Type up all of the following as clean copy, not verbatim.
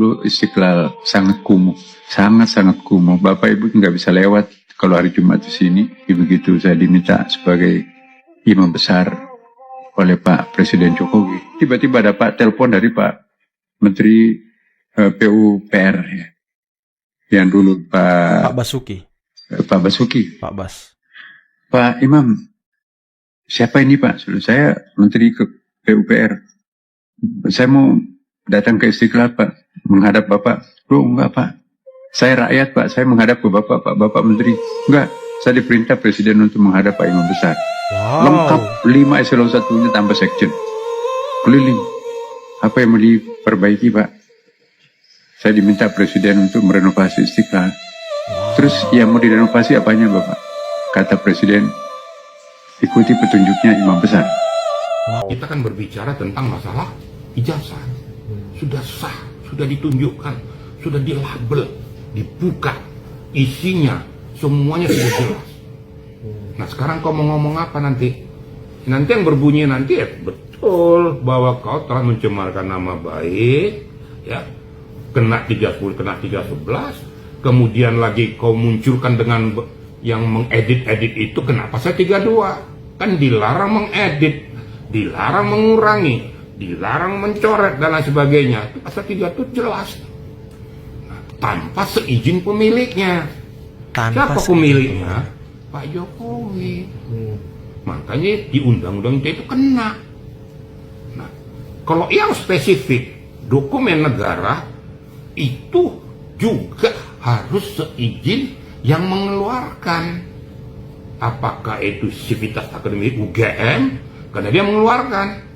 Dulu Istiqlal sangat kumuh, sangat-sangat kumuh. Bapak Ibu nggak bisa lewat kalau hari Jumat di sini. Begitu saya diminta sebagai imam besar oleh Pak Presiden Jokowi, tiba-tiba dapat telepon dari Pak Menteri PUPR ya. Yang dulu Pak Basuki. Pak Basuki. Pak Bas. Pak Imam, siapa ini Pak? Saya Menteri ke PUPR. Saya mau datang ke Istiqlal Pak, menghadap Bapak. Loh enggak Pak, saya rakyat Pak, saya menghadap ke Bapak, Bapak Menteri. Enggak, saya diperintah Presiden untuk menghadap Pak Imam Besar. Wow. Lengkap 5 eselon 1-nya tambah sekjen. Keliling. Apa yang mau diperbaiki Pak? Saya diminta Presiden untuk merenovasi Istiqlal. Terus yang mau direnovasi apanya Bapak? Kata Presiden, ikuti petunjuknya Imam Besar. Kita kan berbicara tentang masalah ijazah. Sudah sah, sudah ditunjukkan, sudah dilabel, dibuka, isinya, semuanya sudah jelas. Nah sekarang kau mau ngomong apa nanti? Nanti yang berbunyi nanti ya betul bahwa kau telah mencemarkan nama baik, ya, kena 30, kena 311, kemudian lagi kau munculkan dengan yang mengedit-edit itu, kenapa saya 32? Kan dilarang mengedit, dilarang mengurangi, dilarang mencoret dan lain sebagainya. Itu pasal 3 itu jelas. Nah, tanpa seizin pemiliknya. Siapa pemiliknya? Pak Jokowi. Makanya di undang-undang itu kena. Nah, kalau yang spesifik dokumen negara itu juga harus seizin yang mengeluarkan. Apakah itu Sivitas Akademik UGM? Karena dia mengeluarkan.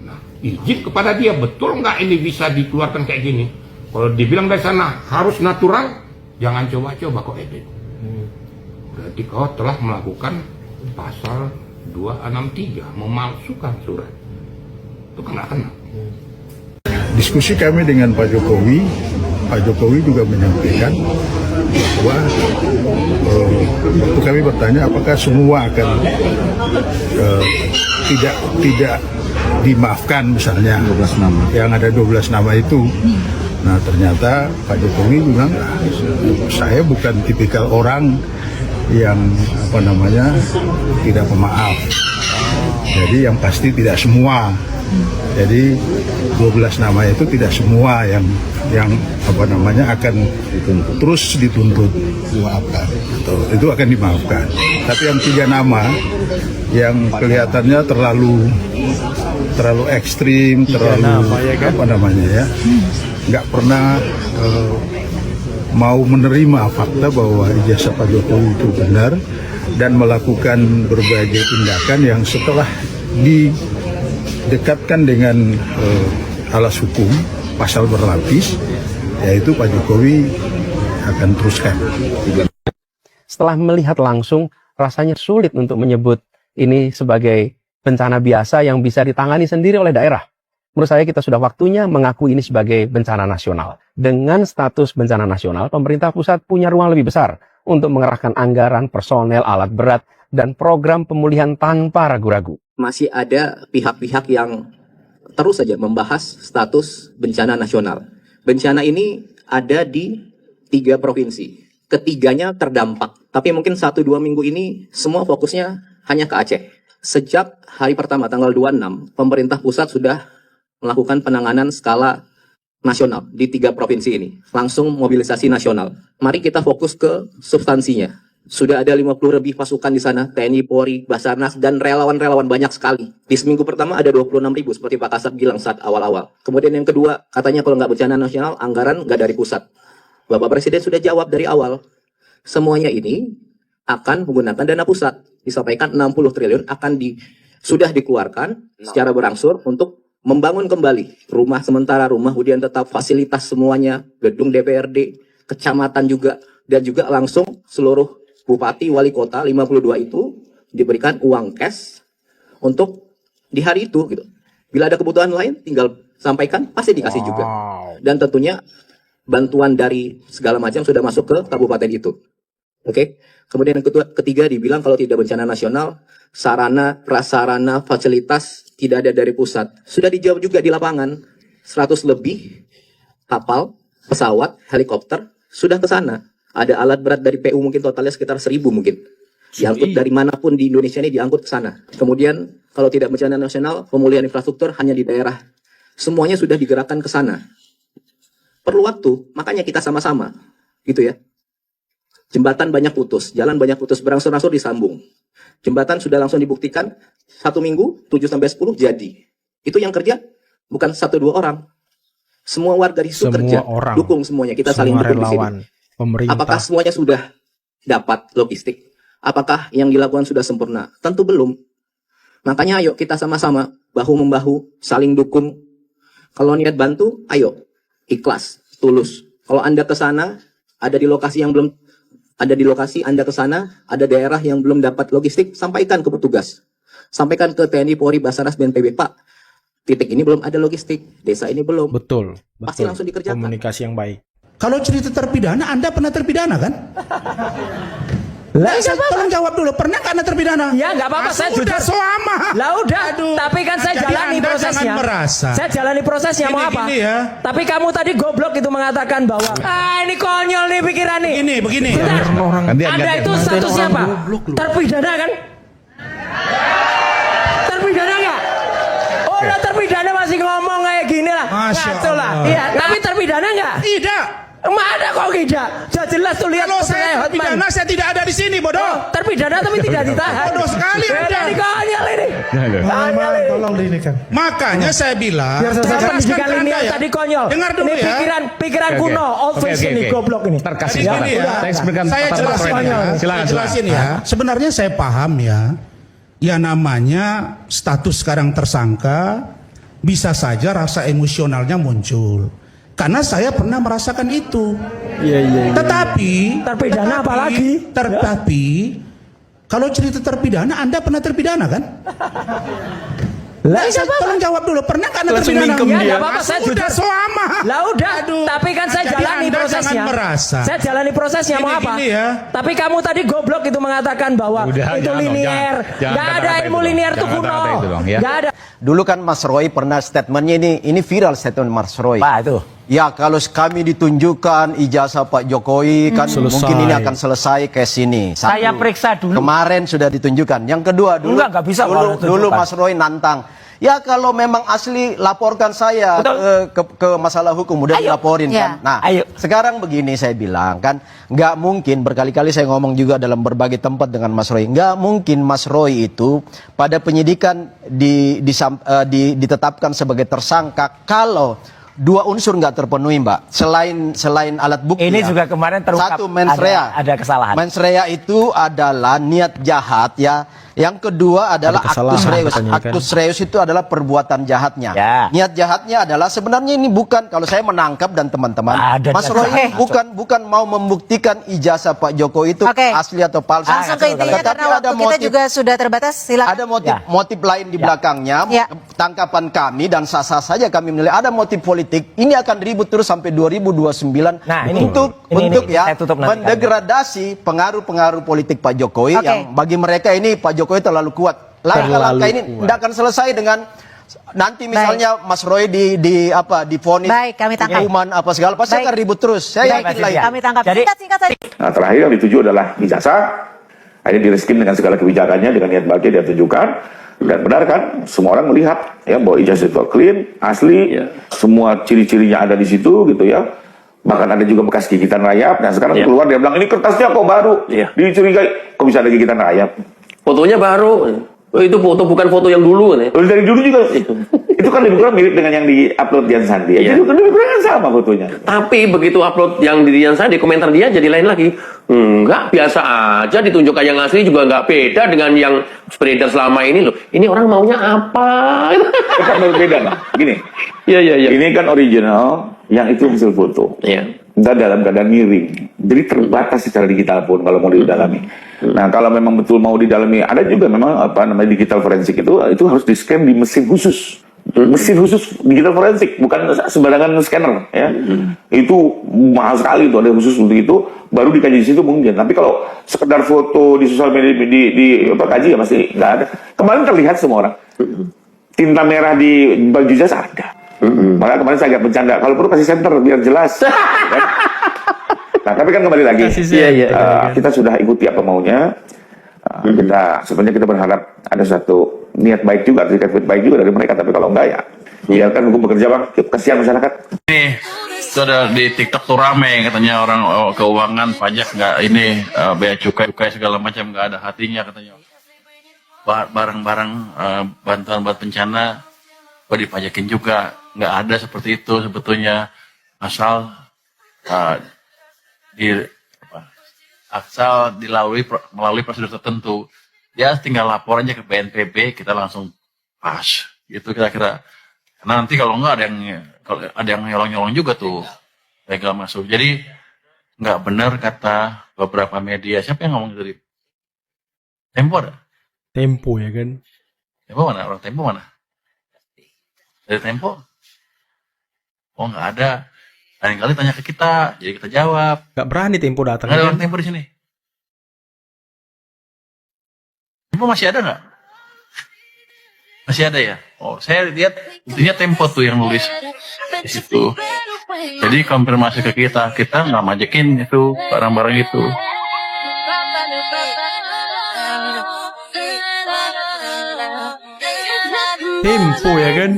Nah, izin kepada dia, betul nggak ini bisa dikeluarkan kayak gini? Kalau dibilang dari sana harus natural, jangan coba-coba kok edit. Berarti kau telah melakukan pasal 263, memalsukan surat. Itu kena. Diskusi kami dengan Pak Jokowi juga menyampaikan bahwa kami bertanya apakah semua akan tidak dimaafkan, misalnya 12 nama. Yang ada 12 nama itu. Nah ternyata Pak Jokowi bilang, saya bukan tipikal orang yang tidak pemaaf. Jadi yang pasti tidak semua. Jadi 12 nama itu tidak semua yang akan terus dituntut dimaafkan. Itu akan dimaafkan. Tapi yang 3 nama yang kelihatannya terlalu ekstrim, nggak pernah mau menerima fakta bahwa ijazah Pak Jokowi itu benar dan melakukan berbagai tindakan yang setelah didekatkan dengan alas hukum, pasal berlapis, yaitu Pak Jokowi akan teruskan. Setelah melihat langsung, rasanya sulit untuk menyebut ini sebagai bencana biasa yang bisa ditangani sendiri oleh daerah. Menurut saya kita sudah waktunya mengakui ini sebagai bencana nasional. Dengan status bencana nasional, pemerintah pusat punya ruang lebih besar untuk mengerahkan anggaran, personel, alat berat, dan program pemulihan tanpa ragu-ragu. Masih ada pihak-pihak yang terus saja membahas status bencana nasional. Bencana ini ada di 3 provinsi. Ketiganya terdampak. Tapi mungkin 1-2 minggu ini semua fokusnya hanya ke Aceh. Sejak hari pertama tanggal 26, pemerintah pusat sudah melakukan penanganan skala nasional di 3 provinsi ini. Langsung mobilisasi nasional. Mari kita fokus ke substansinya. Sudah ada 50 lebih pasukan di sana, TNI, Polri, Basarnas, dan relawan-relawan banyak sekali. Di seminggu pertama ada 26.000 seperti Pak Kasat bilang saat awal-awal. Kemudian yang kedua, katanya kalau nggak bencana nasional, anggaran nggak dari pusat. Bapak Presiden sudah jawab dari awal. Semuanya ini akan menggunakan dana pusat. Disampaikan 60 triliun sudah dikeluarkan secara berangsur untuk membangun kembali rumah sementara, rumah hunian tetap, fasilitas semuanya, gedung DPRD, kecamatan juga, dan juga langsung seluruh bupati, wali kota, 52 itu diberikan uang cash untuk di hari itu. Gitu. Bila ada kebutuhan lain, tinggal sampaikan, pasti dikasih juga. Dan tentunya bantuan dari segala macam sudah masuk ke kabupaten itu. Oke. Kemudian yang ketiga dibilang kalau tidak bencana nasional, sarana, prasarana, fasilitas tidak ada dari pusat. Sudah dijawab juga di lapangan, 100 lebih kapal, pesawat, helikopter sudah ke sana. Ada alat berat dari PU mungkin totalnya sekitar 1.000 mungkin. Diangkut dari manapun di Indonesia ini diangkut ke sana. Kemudian kalau tidak bencana nasional, pemulihan infrastruktur hanya di daerah. Semuanya sudah digerakkan ke sana. Perlu waktu, makanya kita sama-sama, gitu ya. Jembatan banyak putus, jalan banyak putus, berangsur-angsur disambung. Jembatan sudah langsung dibuktikan 1 minggu, 7-10 jadi. Itu yang kerja bukan 1-2 orang. Semua warga di situ kerja, orang. dukung semuanya, kita saling Semua dukung di sini. relawan, pemerintah. Apakah semuanya sudah dapat logistik? Apakah yang dilakukan sudah sempurna? Tentu belum. Makanya ayo kita sama-sama bahu-membahu, saling dukung. Kalau niat bantu, ayo ikhlas, tulus. Kalau Anda ke sana, ada di lokasi yang belum ada di lokasi Anda ke sana, ada daerah yang belum dapat logistik, sampaikan ke petugas. Sampaikan ke TNI, Polri, Basarnas, BNPB, Pak. Titik ini belum ada logistik, desa ini belum. Betul. Pasti langsung dikerjakan. Komunikasi yang baik. Kalau cerita terpidana, Anda pernah terpidana kan? Lah, Saya tolong jawab dulu, pernah nggak Anda terpidana? ya nggak apa-apa, saya Sudah jujur. selama. Lah udah, Aduh. tapi kan saya Jadi jalani Anda prosesnya. jangan merasa. Saya jalani prosesnya, mau apa? Gini ya. Tapi kamu tadi goblok itu mengatakan bahwa ini konyol nih pikiran nih. Begini. Anda itu statusnya apa? Terpidana kan? Terpidana nggak? Oh, udah terpidana masih ngomong kayak gini lah. Masya Ngaco lah. Allah. Iya, tapi terpidana nggak? Tidak. Mana kok tidak? Sudah jelas tuh lihat Kalau saya Hotman. terpidana, saya tidak ada di sini, bodoh. Terpidana tapi tidak ditahan. Bodoh sekali Anda. Ini konyol ini. Konyol ini. Tolong diinikan. Makanya saya bilang, Biar saya Saya jelaskan pendidikan ke Anda linear ya. tadi konyol. Dengar dulu ini ya. pikiran kuno, old fashion ini, goblok ini. Terkasih Jadi gini ya, saya jelasin ya. Saya jelasin ya. Sebenarnya saya paham ya. Ya namanya status sekarang tersangka, bisa saja rasa emosionalnya muncul. Karena saya pernah merasakan itu. Iya. Tetapi Terpidana apalagi? Tetapi kalau cerita terpidana, Anda pernah terpidana kan? Lah, Saya tolong jawab dulu, pernah nggak Anda Langsung terpidana? mingkem Ya dia. nggak apa-apa, saya Sudah jujur. selama. Lah udah, tapi kan saya Jadi jalani Anda prosesnya. jangan merasa. Saya jalani prosesnya, mau apa? Gini ya. Tapi kamu tadi goblok itu mengatakan bahwa Udah, itu jangan dong, linear. jangan Nggak ada kata-kata ilmu itu linear dong. tuh Jangan kuno. kata-kata itu dong, ya. Nggak ada. Dulu kan Mas Roy pernah statementnya ini viral statement Mas Roy. Pak itu. Ya kalau kami ditunjukkan ijazah Pak Jokowi kan Selesai. mungkin ini akan selesai ke sini. Satu. Saya periksa dulu. Kemarin sudah ditunjukkan. Yang kedua dulu Enggak bisa kalau dulu ditunjukkan. Mas Roy nantang. Ya kalau memang asli laporkan saya ke masalah hukum udah Ayo. dilaporin Ya. kan. Nah, Ayo. sekarang begini saya bilang kan nggak mungkin berkali-kali saya ngomong juga dalam berbagai tempat dengan Mas Roy. Nggak mungkin Mas Roy itu pada penyidikan ditetapkan sebagai tersangka kalau dua unsur nggak terpenuhi, Mbak. Selain alat bukti. Ini ya. juga kemarin terungkap Satu mens rea. ada kesalahan. Mens rea itu adalah niat jahat ya. Yang kedua adalah Ada kesalahan actus reus. katanya, kan? Actus reus itu adalah perbuatan jahatnya. Ya. Niat jahatnya adalah sebenarnya ini bukan kalau saya menangkap dan teman-teman. Ada Mas niat Roy ini jahat. bukan mau membuktikan ijazah Pak Jokowi itu Oke. asli atau palsu. Langsung ke intinya Tetapi karena waktu kita juga sudah terbatas. Silakan. ada motif Ya. motif lain di belakangnya. Ya. Tangkapan kami dan sah-sah saja kami menilai ada motif politik. Ini akan ribut terus sampai 2029 Nah, ini ya saya tutup nanti. mendegradasi pengaruh-pengaruh politik Pak Jokowi Oke. yang bagi mereka ini Pak Jokowi terlalu kuat. Langkah-langkah ini tidak akan selesai dengan nanti misalnya Mas Roy divonis Baik, kami tangkap. hukuman apa segala pasti Baik. akan ribut terus. Saya Baik, yakin lah itu. Mas Kami tangkap. Jadi- Singkat saja. Nah, terakhir yang dituju adalah ijazah. Akhirnya direskim dengan segala kebijakannya, dengan niat baik dia tunjukkan. Dan benar kan, semua orang melihat ya bahwa ijazah itu clean, asli, semua ciri-cirinya ada di situ gitu ya. Bahkan ada juga bekas gigitan rayap. Nah sekarang keluar dia bilang ini kertasnya kok baru, dicurigai kok bisa ada gigitan rayap. Fotonya baru. Oh, itu foto bukan foto yang dulu kan ya? Dari dulu juga itu kan lebih kurang mirip dengan yang di upload Dian Sandi. Iya. Jadi lebih kurang sama fotonya. Tapi begitu upload yang di Dian Sandi, komentar dia jadi lain lagi. Enggak, biasa aja, ditunjukkan yang asli juga nggak beda dengan yang beredar selama ini loh. Ini orang maunya apa? Kan berbeda, Pak. Gini. Iya. Ini kan original, yang itu hasil foto. Iya. Dan dalam keadaan miring. Jadi terbatas secara digital pun kalau mau didalami. Nah, kalau memang betul mau didalami, ada juga memang digital forensik itu harus di-scan di mesin khusus. Mesin khusus digital forensik, bukan sembarangan scanner ya. Itu mahal sekali itu, ada khusus untuk itu, baru dikaji di situ mungkin. Tapi kalau sekedar foto di sosial media kaji ya pasti nggak ada. Kemarin terlihat semua orang. Tinta merah di baju jas ada. Maka kemarin saya agak bercanda, kalau perlu kasih center biar jelas. Kan? Nah, tapi kan kembali lagi, kita sudah ikuti apa maunya. Kita sebenarnya kita berharap ada satu niat baik juga, etikat baik juga dari mereka. Tapi kalau enggak ya, biarkan hukum bekerja, Bang. Kasihan masyarakat. Nih, sudah di TikTok tuh rame katanya orang keuangan pajak nggak ini bea cukai segala macam nggak ada hatinya katanya. Barang-barang bantuan buat bencana kok dipajakin juga, nggak ada seperti itu sebetulnya, asal melalui prosedur tertentu. Ya tinggal lapor aja ke BNPB, kita langsung pas gitu kira-kira. Karena nanti kalau nggak ada yang nyolong-nyolong juga tuh legal masuk. Jadi nggak benar kata beberapa media. Siapa yang ngomong tadi? Tempo ada? Tempo ya kan? Tempo mana? Orang Tempo mana? Dari Tempo? Oh nggak ada. Lain kali tanya ke kita, jadi kita jawab. Nggak berani Tempo datang. Nggak ada kan? orang Tempo di sini. Tempo masih ada nggak? Masih ada ya? Oh, saya lihat intinya Tempo tuh yang nulis di situ. Jadi konfirmasi ke kita nggak majekin itu barang-barang itu. Tempo ya kan?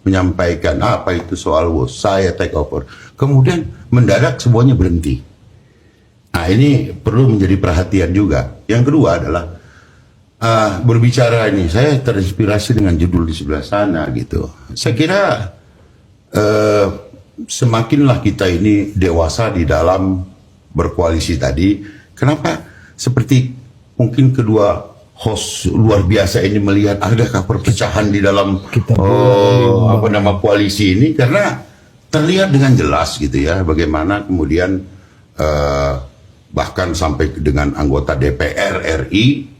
Menyampaikan apa itu soal WOS, saya take over. Kemudian mendadak semuanya berhenti. Nah ini perlu menjadi perhatian juga. Yang kedua adalah berbicara ini, saya terinspirasi dengan judul di sebelah sana gitu. Saya kira semakinlah kita ini dewasa di dalam berkoalisi tadi. Kenapa seperti mungkin kedua host luar biasa ini melihat adakah perpecahan di dalam koalisi ini, karena terlihat dengan jelas gitu ya bagaimana kemudian bahkan sampai dengan anggota DPR RI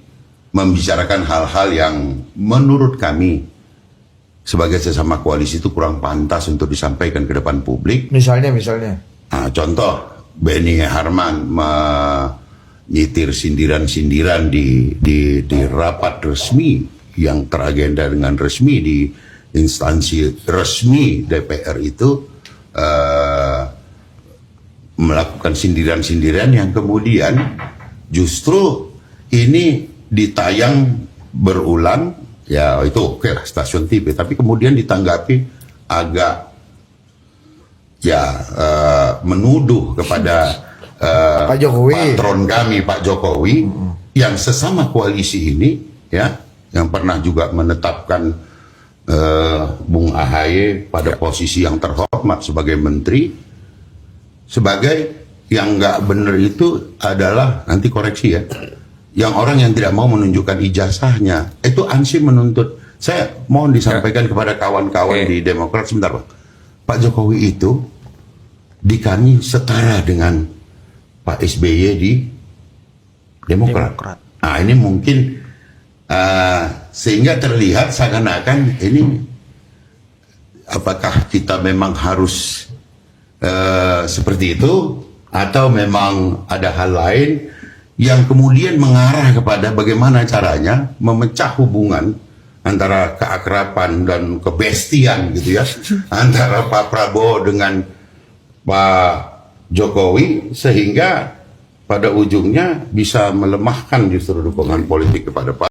membicarakan hal-hal yang menurut kami sebagai sesama koalisi itu kurang pantas untuk disampaikan ke depan publik. Misalnya. Nah, contoh Benny Harman nyitir sindiran-sindiran di rapat resmi yang teragenda dengan resmi di instansi resmi DPR itu, melakukan sindiran-sindiran yang kemudian justru ini ditayang berulang, ya itu oke lah stasiun TV, tapi kemudian ditanggapi agak menuduh kepada Pak Jokowi, patron kami Pak Jokowi, yang sesama koalisi ini ya, yang pernah juga menetapkan Bung Ahaye pada posisi yang terhormat sebagai menteri. Sebagai yang nggak benar itu adalah, nanti koreksi ya, yang orang yang tidak mau menunjukkan ijazahnya. Itu ansih menuntut. Saya mohon disampaikan kepada kawan-kawan di Demokrat sebentar, Pak. Pak Jokowi itu di kami setara dengan Pak SBY di Demokrat. Nah ini mungkin sehingga terlihat seakan-akan ini apakah kita memang harus seperti itu, atau memang ada hal lain yang kemudian mengarah kepada bagaimana caranya memecah hubungan antara keakraban dan kebestian gitu ya antara Pak Prabowo dengan Pak Jokowi, sehingga pada ujungnya bisa melemahkan justru dukungan politik kepada Pak